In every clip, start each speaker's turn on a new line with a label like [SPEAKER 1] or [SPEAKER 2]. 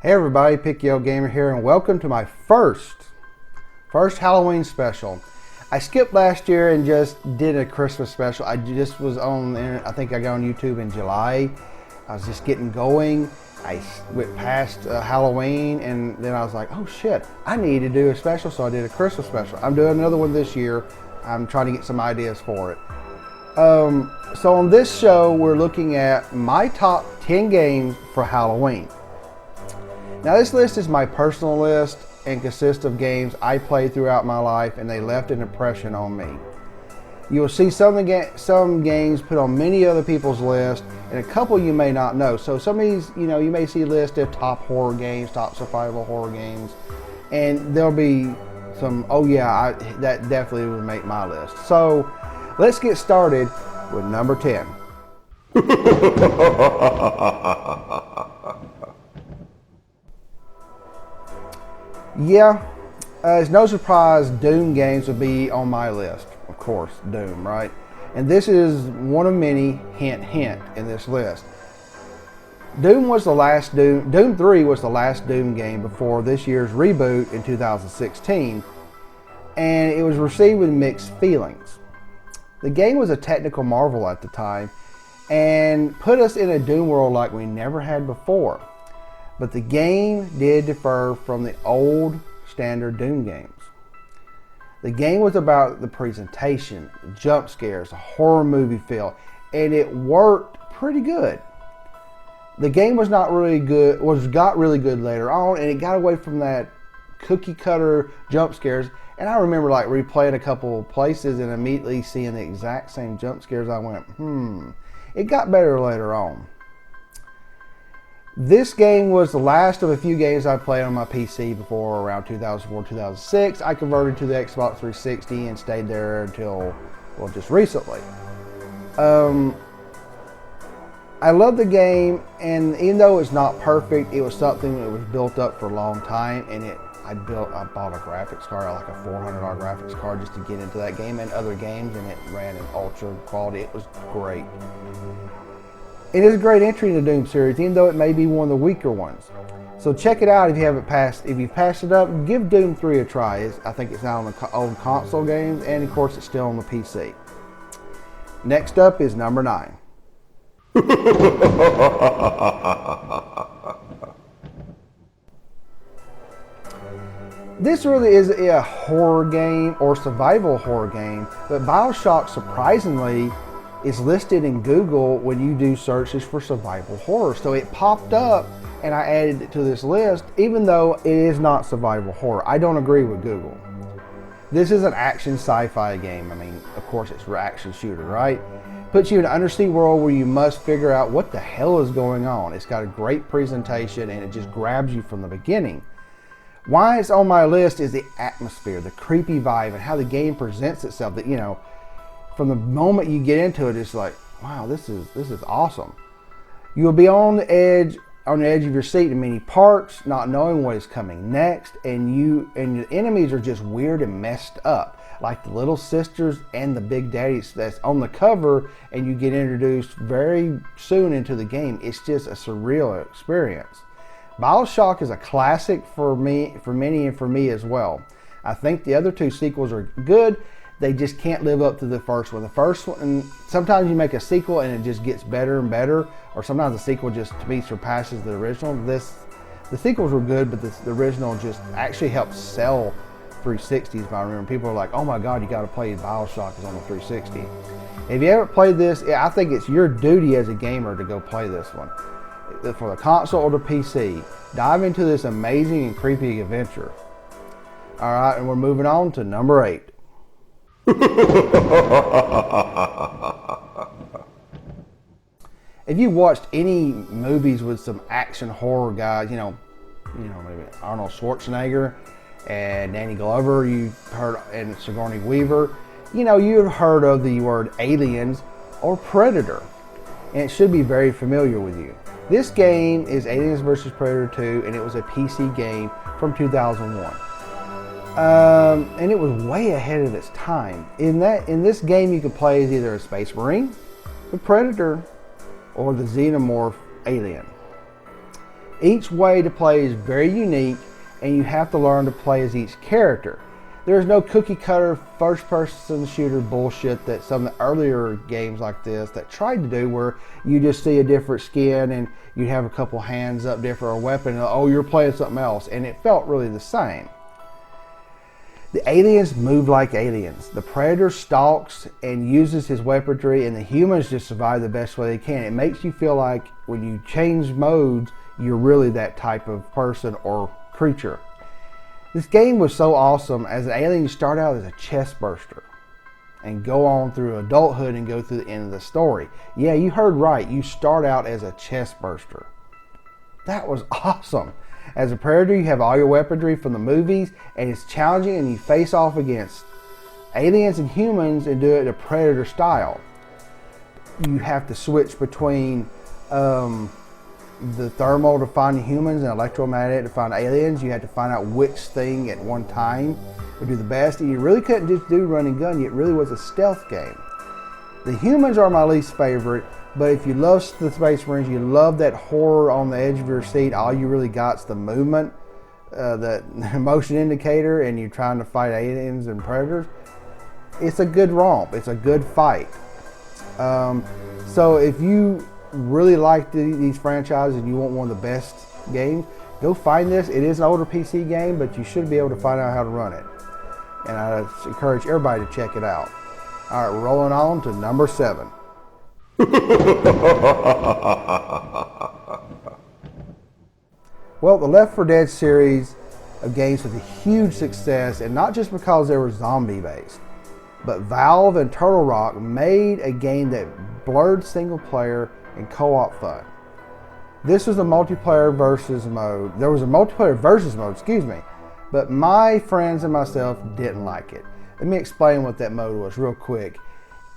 [SPEAKER 1] Hey everybody, Picky Old Gamer here, and welcome to my first Halloween special. I skipped last year and just did a Christmas special. I just was on, I think I got on YouTube in July. I was just getting going. I went past Halloween, and then I was like, oh shit, I need to do a special, so I did a Christmas special. I'm doing another one this year. I'm trying to get some ideas for it. So on this show, we're looking at my top 10 games for Halloween. Now this list is my personal list and consists of games I played throughout my life and they left an impression on me. You will see some games put on many other people's lists and a couple you may not know. So some of these, you may see listed top horror games, top survival horror games, and there'll be some, oh yeah, that definitely would make my list. So let's get started with number 10. Yeah, it's no surprise Doom games would be on my list. Of course, Doom, right? And this is one of many, hint, hint, in this list. Doom 3 was the last Doom game before this year's reboot in 2016, and it was received with mixed feelings. The game was a technical marvel at the time, and put us in a Doom world like we never had before. But the game did differ from the old standard Doom games. The game was about the presentation, the jump scares, a horror movie feel, and it worked pretty good. The game was not really good, got really good later on, and it got away from that cookie cutter jump scares. And I remember like replaying a couple places and immediately seeing the exact same jump scares. I went, It got better later on. This game was the last of a few games I played on my PC before around 2004-2006. I converted to the Xbox 360 and stayed there until, well, just recently. I love the game, and even though it's not perfect, it was something that was built up for a long time, and I bought a graphics card, like a $400 graphics card, just to get into that game and other games, and it ran in ultra quality. It was great. It is a great entry in the Doom series, even though it may be one of the weaker ones. So check it out if you haven't passed. If you've passed it up, give Doom 3 a try. I think it's now on the old console games, and of course it's still on the PC. Next up is number 9. This really is a horror game or survival horror game, but BioShock surprisingly is listed in Google when you do searches for survival horror. So it popped up and I added it to this list, even though it is not survival horror. I don't agree with Google. This is an action sci-fi game. I mean, of course it's an action shooter, right? Puts you in an undersea world where you must figure out what the hell is going on. It's got a great presentation and it just grabs you from the beginning. Why it's on my list is the atmosphere, the creepy vibe, and how the game presents itself. That, from the moment you get into it, it's like, wow, this is awesome. You will be on the edge of your seat in many parts, not knowing what is coming next, and the enemies are just weird and messed up, like the little sisters and the big daddies that's on the cover, and you get introduced very soon into the game. It's just a surreal experience. BioShock is a classic for many and for me as well. I think the other two sequels are good. They just can't live up to the first one. The first one, and sometimes you make a sequel and it just gets better and better, or sometimes the sequel just, to me, surpasses the original. The sequels were good, but the original just actually helped sell 360s. I remember people were like, oh my God, you got to play BioShock, it's on the 360. If you haven't played this, I think it's your duty as a gamer to go play this one. For the console or the PC, dive into this amazing and creepy adventure. All right, and we're moving on to number 8. If you've watched any movies with some action horror guys, maybe Arnold Schwarzenegger and Danny Glover, you've heard, and Sigourney Weaver, you've heard of the word aliens or predator, and it should be very familiar with you. This game is Aliens vs. Predator 2, and it was a PC game from 2001. And it was way ahead of its time. In this game, you could play as either a Space Marine, the Predator, or the Xenomorph alien. Each way to play is very unique, and you have to learn to play as each character. There's no cookie cutter first person shooter bullshit that some of the earlier games like this that tried to do, where you just see a different skin and you'd have a couple hands up different or a weapon and oh, you're playing something else, and it felt really the same. The aliens move like aliens. The predator stalks and uses his weaponry, and the humans just survive the best way they can. It makes you feel like when you change modes, you're really that type of person or creature. This game was so awesome. As an alien, you start out as a chest burster and go on through adulthood and go through the end of the story. Yeah, you heard right. You start out as a chest burster. That was awesome. As a predator, you have all your weaponry from the movies, and it's challenging, and you face off against aliens and humans and do it a predator style. You have to switch between the thermal to find humans and electromagnetic to find aliens. You had to find out which thing at one time would do the best, and you really couldn't just do run and gun. It really was a stealth game. The humans are my least favorite, but if you love the Space Marines, you love that horror on the edge of your seat, all you really got's the movement, the motion indicator, and you're trying to fight aliens and predators. It's a good romp. It's a good fight. So if you really like these franchises and you want one of the best games, go find this. It is an older PC game, but you should be able to find out how to run it. And I encourage everybody to check it out. All right, we're rolling on to number 7. Well, the Left 4 Dead series of games was a huge success, and not just because they were zombie-based, but Valve and Turtle Rock made a game that blurred single-player and co-op fun. This was a multiplayer versus mode. There was a multiplayer versus mode, but my friends and myself didn't like it. Let me explain what that mode was real quick.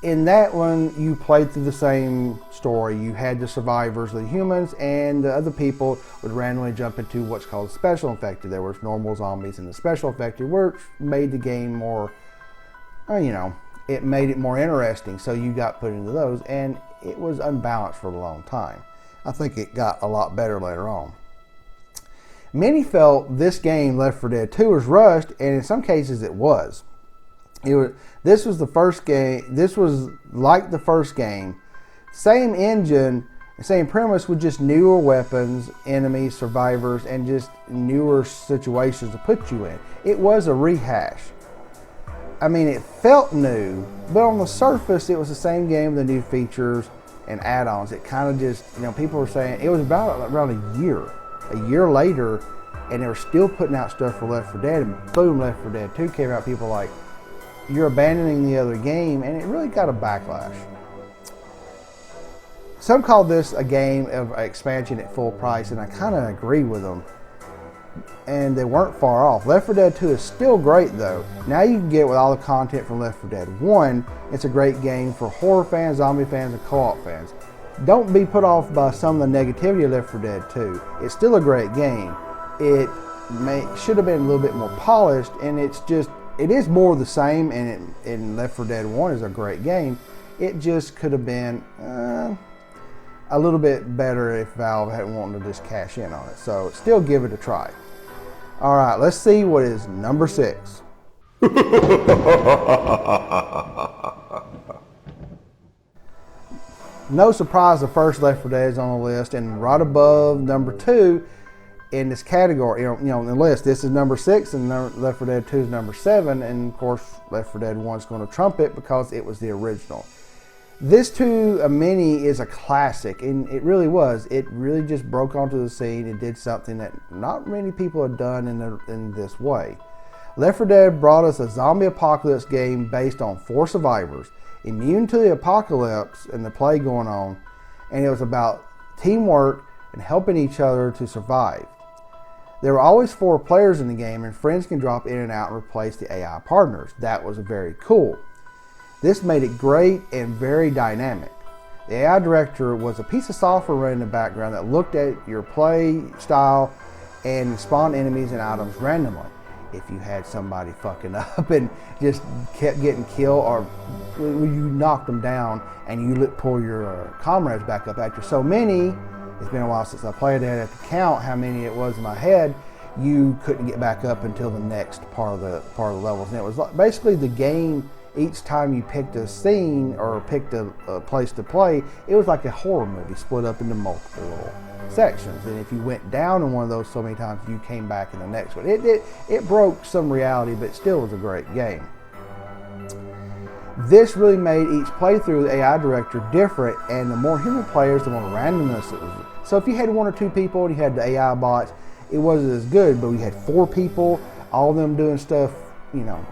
[SPEAKER 1] In that one, you played through the same story. You had the survivors, the humans, and the other people would randomly jump into what's called special infected. There was normal zombies and the special infected, which made the game more, it made it more interesting. So you got put into those, and it was unbalanced for a long time. I think it got a lot better later on. Many felt this game, Left 4 Dead 2, was rushed, and in some cases it was. This was the first game. This was like the first game, same engine, same premise with just newer weapons, enemies, survivors, and just newer situations to put you in. It was a rehash. I mean, it felt new, but on the surface, it was the same game with the new features and add-ons. It kind of just, people were saying it was about around a year later, and they were still putting out stuff for Left 4 Dead, and boom, Left 4 Dead 2 came out. People were like, you're abandoning the other game, and it really got a backlash. Some call this a game of expansion at full price, and I kind of agree with them. And they weren't far off. Left 4 Dead 2 is still great though. Now you can get with all the content from Left 4 Dead 1. It's a great game for horror fans, zombie fans, and co-op fans. Don't be put off by some of the negativity of Left 4 Dead 2. It's still a great game. It should have been a little bit more polished, and it is more of the same, and Left 4 Dead 1 is a great game. It just could have been a little bit better if Valve hadn't wanted to just cash in on it. So still give it a try. All right, let's see what is number 6. No surprise, the first Left 4 Dead is on the list, and right above number 2 in this category, in the list. This is number 6, and Left 4 Dead 2 is number 7, and of course, Left 4 Dead 1 is going to trump it because it was the original. This too, a mini, is a classic, and it really was. It really just broke onto the scene and did something that not many people had done in this way. Left 4 Dead brought us a zombie apocalypse game based on 4 survivors, immune to the apocalypse and the plague going on, and it was about teamwork and helping each other to survive. There were always 4 players in the game, and friends can drop in and out and replace the AI partners. That was very cool. This made it great and very dynamic. The AI director was a piece of software running in the background that looked at your play style and spawned enemies and items randomly. If you had somebody fucking up and just kept getting killed, or you knocked them down and you pull your comrades back up after so many, It's been a while since I played it. I had to count how many it was in my head. You couldn't get back up until the next part of the levels. And it was like basically the game. Each time you picked a scene or picked a place to play, it was like a horror movie split up into multiple little sections. And if you went down in one of those so many times, you came back in the next one. It broke some reality, but still was a great game. This really made each playthrough, the AI director, different, and the more human players, the more randomness it was. So if you had 1 or 2 people and you had the AI bots, it wasn't as good, but we had 4 people, all of them doing stuff,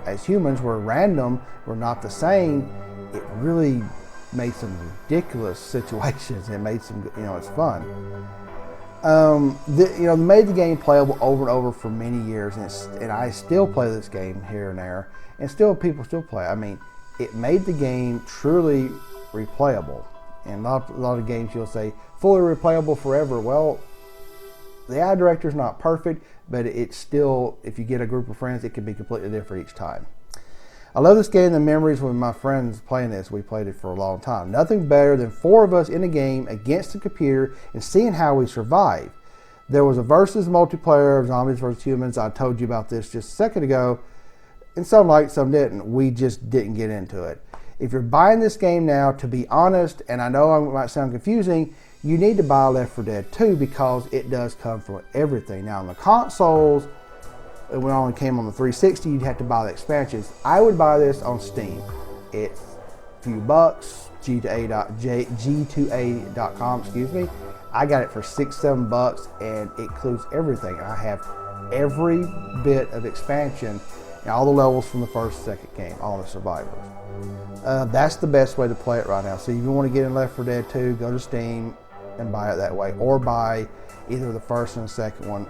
[SPEAKER 1] as humans were random, were not the same. It really made some ridiculous situations. It made some, it's fun. Made the game playable over and over for many years, and I still play this game here and there, and people still play. I mean, it made the game truly replayable. And a lot of games you'll say fully replayable forever. Well, the AI director is not perfect, but it's still, if you get a group of friends, it can be completely different each time. I love this game. The memories with my friends playing this, we played it for a long time. Nothing better than 4 of us in a game against the computer and seeing how we survive. There was a versus multiplayer of zombies versus humans. I told you about this just a second ago. And some liked, some didn't. We just didn't get into it. If you're buying this game now, to be honest, and I know it might sound confusing, you need to buy Left 4 Dead 2 because it does come from everything. Now on the consoles, when it only came on the 360, you'd have to buy the expansions. I would buy this on Steam. It's a few bucks, G2A.com, excuse me. I got it for $6-7, and it includes everything. I have every bit of expansion and all the levels from the first, second game, all the survivors. That's the best way to play it right now. So if you want to get in Left 4 Dead 2, go to Steam and buy it that way, or buy either the first and the second one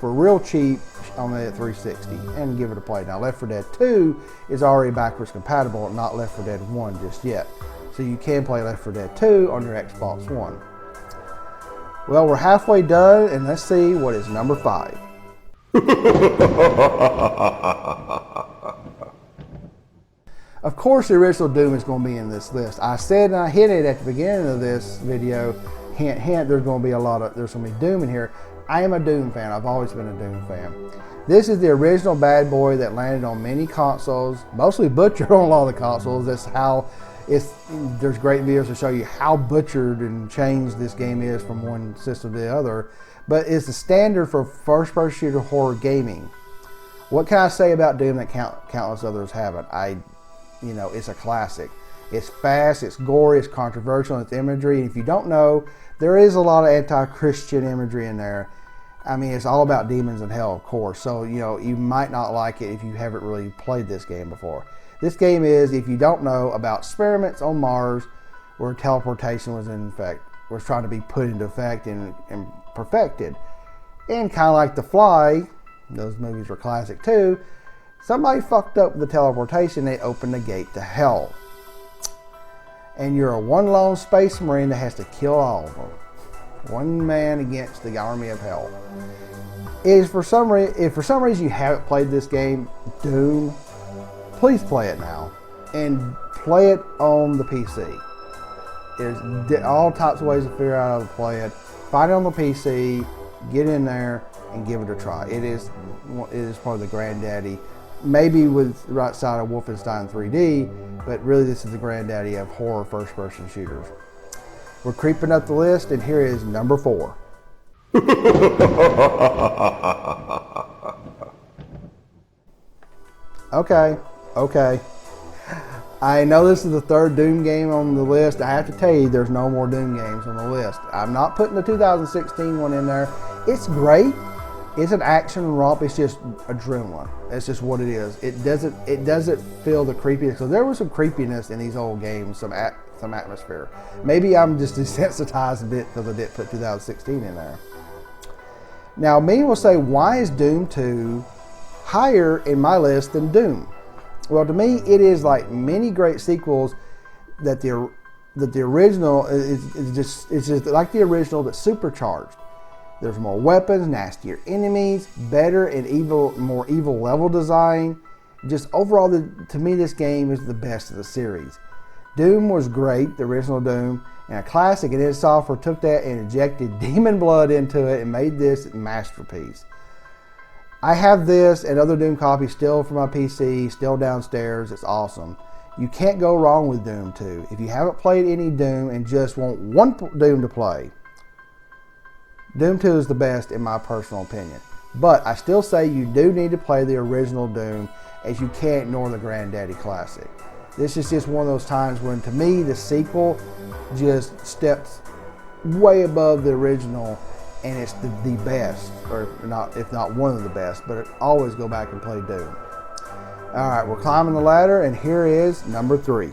[SPEAKER 1] for real cheap on the 360 and give it a play. Now Left 4 Dead 2 is already backwards compatible, not Left 4 Dead 1 just yet. So you can play Left 4 Dead 2 on your Xbox One. Well, we're halfway done, and let's see what is number 5. Of course, the original Doom is going to be in this list. I said, and I hit it at the beginning of this video, hint, hint, there's going to be Doom in here. I am a Doom fan. I've always been a Doom fan. This is the original bad boy that landed on many consoles, mostly butchered on a lot of the consoles. That's how there's great videos to show you how butchered and changed this game is from one system to the other. But it's the standard for first-person shooter horror gaming. What can I say about Doom that countless others haven't? It's a classic. It's fast, it's gory, it's controversial, it's imagery. And if you don't know, there is a lot of anti-Christian imagery in there. I mean, it's all about demons and hell, of course. So, you might not like it if you haven't really played this game before. This game is, if you don't know, about experiments on Mars where teleportation was trying to be put into effect and perfected. And kind of like The Fly, those movies were classic too, somebody fucked up with the teleportation, they opened the gate to hell. And you're a one lone space marine that has to kill all of them. One man against the army of hell. If for some reason you haven't played this game, Doom, please play it now. And play it on the PC. There's all types of ways to figure out how to play it. Find it on the PC, get in there, and give it a try. It is probably the granddaddy. Maybe with the right side of Wolfenstein 3D, but really this is the granddaddy of horror first-person shooters. We're creeping up the list, and here is number 4. Okay. I know this is the 3rd Doom game on the list. I have to tell you, there's no more Doom games on the list. I'm not putting the 2016 one in there. It's great. It's an action romp. It's just adrenaline. That's just what it is. It doesn't feel the creepiness. So there was some creepiness in these old games, some atmosphere. Maybe I'm just desensitized a bit because I didn't put 2016 in there. Now, many will say, why is Doom 2 higher in my list than Doom? Well, to me, it is like many great sequels that the original is just like the original but supercharged. There's more weapons, nastier enemies, better and more evil level design. Just overall, to me, this game is the best of the series. Doom was great, the original Doom, and a classic, and id Software took that and injected demon blood into it and made this a masterpiece. I have this and other Doom copies still for my PC, still downstairs. It's awesome. You can't go wrong with Doom 2. If you haven't played any Doom and just want one Doom to play, Doom 2 is the best in my personal opinion. But I still say you do need to play the original Doom, as you can't ignore the Granddaddy classic. This is just one of those times when, to me, the sequel just steps way above the original, and it's the best, or not, if not one of the best, but always go back and play Doom. All right, we're climbing the ladder, and here is number 3.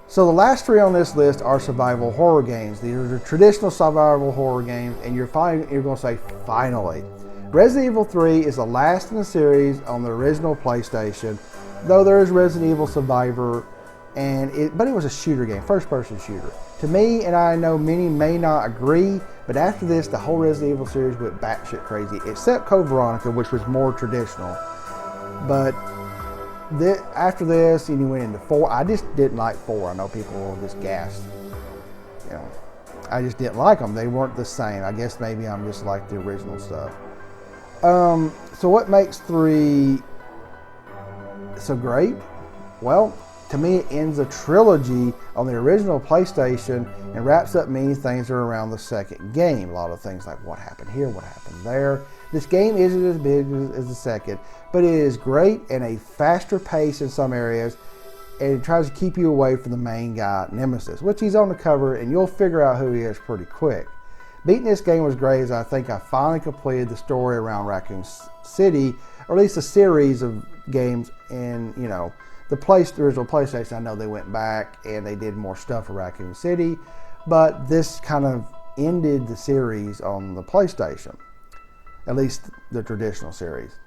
[SPEAKER 1] So the last 3 on this list are survival horror games. These are the traditional survival horror games, and you're going to say, finally. Resident Evil 3 is the last in the series on the original PlayStation, though there is Resident Evil Survivor, but it was a shooter game, first-person shooter. To me, and I know many may not agree, but after this, the whole Resident Evil series went batshit crazy, except Code Veronica, which was more traditional. But after this, and you went into 4. I just didn't like 4. I know people were just gassed. You know, I just didn't like them. They weren't the same. I guess maybe I'm just like the original stuff. So what makes 3 so great? Well, to me, it ends a trilogy on the original PlayStation and wraps up many things that are around the second game. A lot of things like what happened here, what happened there. This game isn't as big as the second, but it is great and a faster pace in some areas, and it tries to keep you away from the main guy, Nemesis, which he's on the cover, and you'll figure out who he is pretty quick. Beating this game was great, as I think I finally completed the story around Raccoon City, or at least a series of games in, the original PlayStation. I know they went back and they did more stuff for Raccoon City, but this kind of ended the series on the PlayStation, at least the traditional series.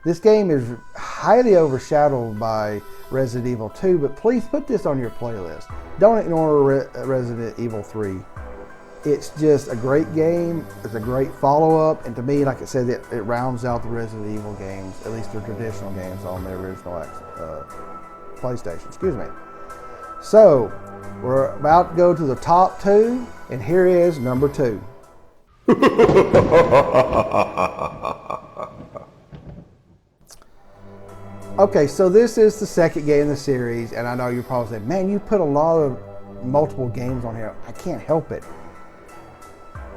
[SPEAKER 1] This game is highly overshadowed by Resident Evil 2, but please put this on your playlist. Don't ignore Resident Evil 3. It's just a great game. It's a great follow-up, and to me, like I said, it rounds out the Resident Evil games, at least the traditional games on the original PlayStation. Excuse me. So, we're about to go to the top 2, and here is number 2. Okay, so this is the second game in the series, and I know you're probably saying, man, you put a lot of multiple games on here. I can't help it.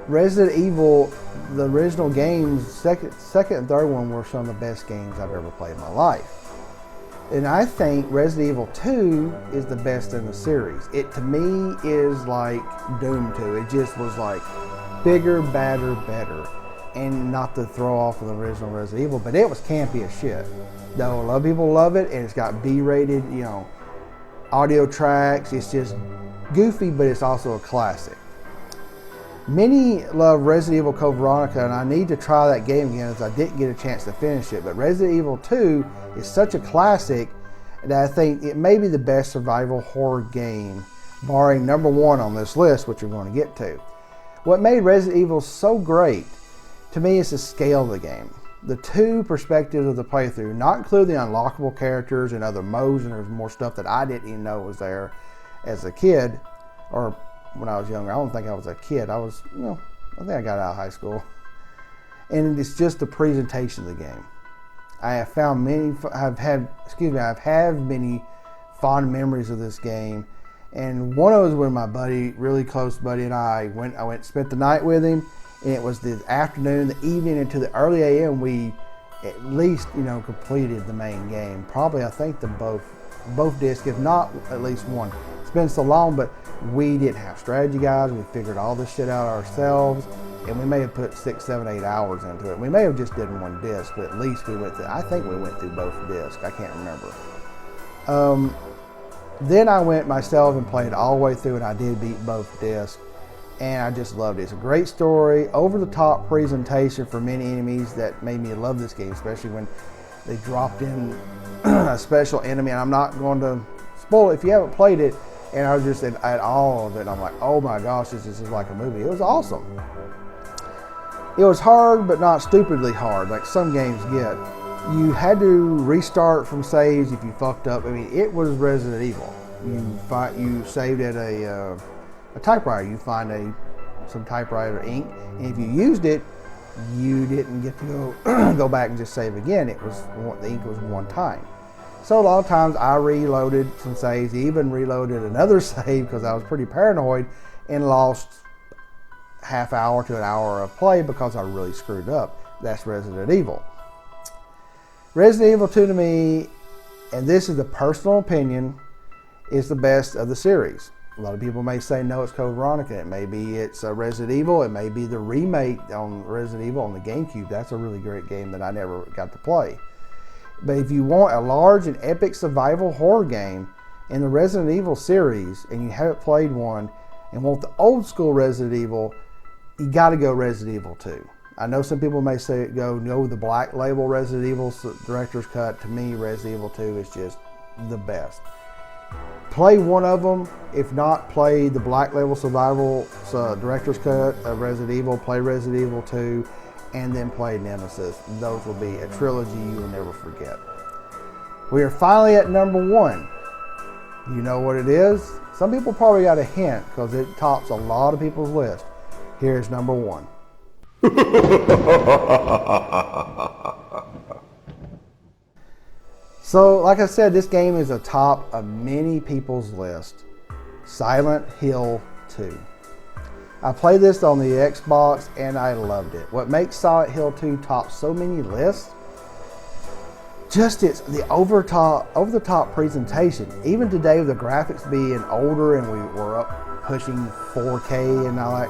[SPEAKER 1] Resident Evil, the original games, second and third one were some of the best games I've ever played in my life. And I think Resident Evil 2 is the best in the series. It, to me, is like Doom 2. It just was like bigger, badder, better. And not to throw off of the original Resident Evil, but it was campy as shit. Though a lot of people love it, and it's got B-rated, audio tracks. It's just goofy, but it's also a classic. Many love Resident Evil Code Veronica, and I need to try that game again, as I didn't get a chance to finish it. But Resident Evil 2 is such a classic that I think it may be the best survival horror game, barring number 1 on this list, which we're going to get to. What made Resident Evil so great, to me, is the scale of the game. The 2 perspectives of the playthrough, not including the unlockable characters and other modes, and there's more stuff that I didn't even know was there as a kid, or when I was younger. I don't think I was a kid. I was, I think I got out of high school. And it's just the presentation of the game. I've had many fond memories of this game. And one of those when my buddy, really close buddy, and I spent the night with him, and it was the afternoon, the evening, into the early AM. We at least, completed the main game. Probably, I think both discs, if not at least one. It's been so long, but we didn't have strategy guides. We figured all this shit out ourselves, and we may have put 6, 7, 8 hours into it. We may have just did one disc, but at least I think we went through both discs. I can't remember. Then I went myself and played all the way through, and I did beat both discs, and I just loved it. It's a great story, over-the-top presentation for many enemies that made me love this game, especially when they dropped in a special enemy, and I'm not going to spoil it if you haven't played it, and I was just at all of it. I'm like, oh my gosh, this is like a movie. It was awesome. It was hard, but not stupidly hard, like some games get. You had to restart from saves if you fucked up. I mean, it was Resident Evil. You saved at a typewriter. You find some typewriter ink, and if you used it, you didn't get to go back and just save again. The ink was one time. So a lot of times I reloaded some saves, even reloaded another save because I was pretty paranoid, and lost half hour to an hour of play because I really screwed up. That's Resident Evil. Resident Evil 2 to me, and this is a personal opinion, is the best of the series. A lot of people may say no, it's Code Veronica. It may be it's Resident Evil. It may be the remake on Resident Evil on the GameCube. That's a really great game that I never got to play. But if you want a large and epic survival horror game in the Resident Evil series and you haven't played one and want the old school Resident Evil, you got to go Resident Evil 2. I know some people may say go the black label Resident Evil director's cut. To me, Resident Evil 2 is just the best. Play one of them. If not, play the black label survival director's cut of Resident Evil. Play Resident Evil 2, and then play Nemesis. Those will be a trilogy you will never forget. We are finally at number 1. You know what it is? Some people probably got a hint because it tops a lot of people's list. Here's number 1. So, like I said, this game is atop of many people's list. Silent Hill 2. I played this on the Xbox and I loved it. What makes Silent Hill 2 top so many lists? Just it's the over the top presentation. Even today, with the graphics being older and we were up pushing 4K and all that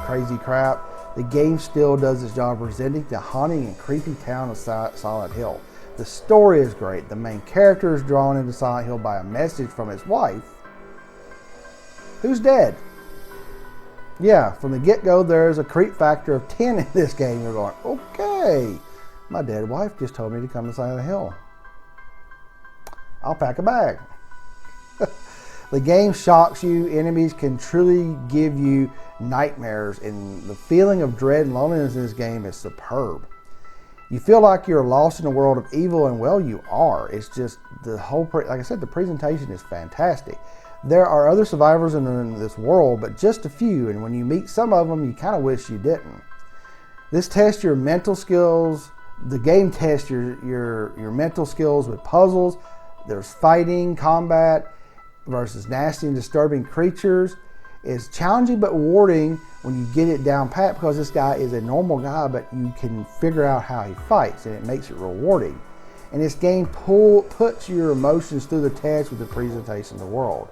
[SPEAKER 1] crazy crap, the game still does its job presenting the haunting and creepy town of Silent Hill. The story is great. The main character is drawn into Silent Hill by a message from his wife, who's dead. Yeah, from the get-go, there's a creep factor of 10 in this game. You're going, okay, my dead wife just told me to come to Silent Hill. I'll pack a bag. The game shocks you. Enemies can truly give you nightmares, and the feeling of dread and loneliness in this game is superb. You feel like you're lost in a world of evil, and well, you are. It's just the whole, like I said, the presentation is fantastic. There are other survivors in this world, but just a few, and when you meet some of them, you kind of wish you didn't. This tests your mental skills. The game tests your mental skills with puzzles. There's fighting, combat versus nasty and disturbing creatures. It's challenging but rewarding when you get it down pat, because this guy is a normal guy, but you can figure out how he fights, and it makes it rewarding. And this game puts your emotions through the test with the presentation of the world.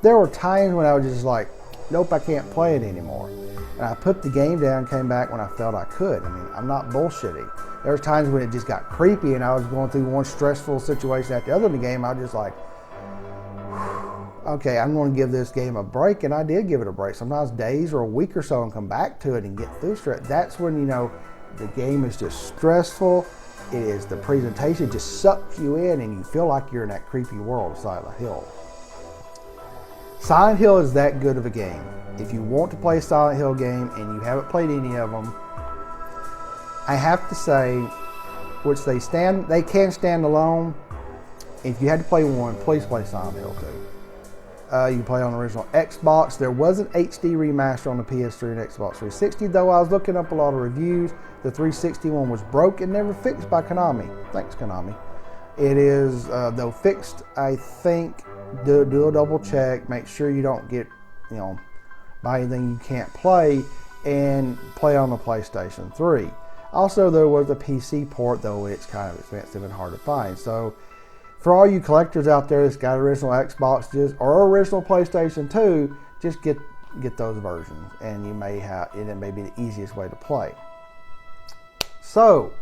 [SPEAKER 1] There were times when I was just like, nope, I can't play it anymore. And I put the game down, came back when I felt I could. I mean, I'm not bullshitting. There was times when it just got creepy and I was going through one stressful situation after the other in the game. I was just like, okay, I'm going to give this game a break, and I did give it a break. Sometimes days or a week or so and come back to it and get through stress. That's when, you know, the game is just stressful. It is the presentation just sucks you in and you feel like you're in that creepy world of Silent Hill. Silent Hill is that good of a game. If you want to play a Silent Hill game and you haven't played any of them, I have to say, which they can stand alone. If you had to play one, please play Silent Hill 2. You can play on the original Xbox. There was an HD remaster on the PS3 and Xbox 360, though I was looking up a lot of reviews. The 360 one was broke and never fixed by Konami. Thanks, Konami. It is, though, fixed, I think. Do a double check. Make sure you don't get, buy anything you can't play, and play on the PlayStation 3. Also, there was a PC port, though it's kind of expensive and hard to find. So, for all you collectors out there that's got original Xboxes or original PlayStation 2, just get those versions, and it may be the easiest way to play. So,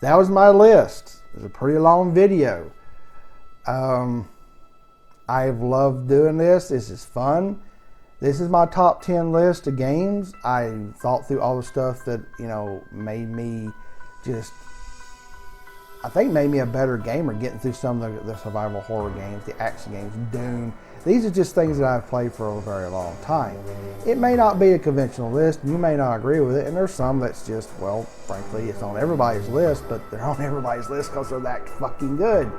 [SPEAKER 1] that was my list. It was a pretty long video. I've loved doing this. This is fun. This is my top 10 list of games. I thought through all the stuff that, made me made me a better gamer, getting through some of the survival horror games, the action games, Doom, These are just things that I've played for a very long time. It may not be a conventional list, you may not agree with it, and there's some that's just, well, frankly, it's on everybody's list, but they're on everybody's list because they're that fucking good.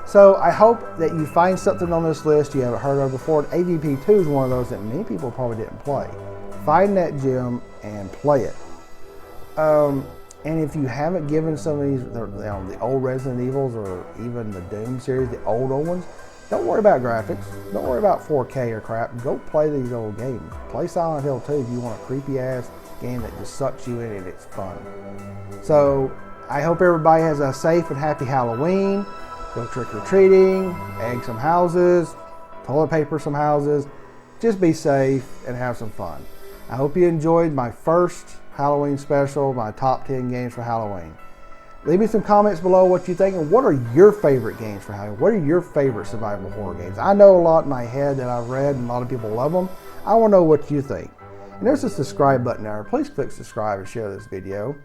[SPEAKER 1] So I hope that you find something on this list you haven't heard of before. AVP2 is one of those that many people probably didn't play. Find that gem and play it. And if you haven't given some of these, the old Resident Evils or even the Doom series, the old ones, don't worry about graphics. Don't worry about 4K or crap. Go play these old games. Play Silent Hill 2 if you want a creepy ass game that just sucks you in and it's fun. So I hope everybody has a safe and happy Halloween. Go trick or treating, egg some houses, toilet paper some houses. Just be safe and have some fun. I hope you enjoyed my first Halloween special, my top 10 games for Halloween. Leave me some comments below what you think and what are your favorite games for Halloween? What are your favorite survival horror games? I know a lot in my head that I've read and a lot of people love them. I want to know what you think. And there's a subscribe button there. Please click subscribe and share this video.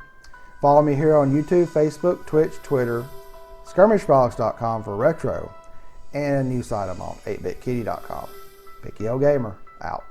[SPEAKER 1] Follow me here on YouTube, Facebook, Twitch, Twitter, skirmishfrogs.com for retro, and a new site I'm on, 8bitkitty.com. Picky Old Gamer, out.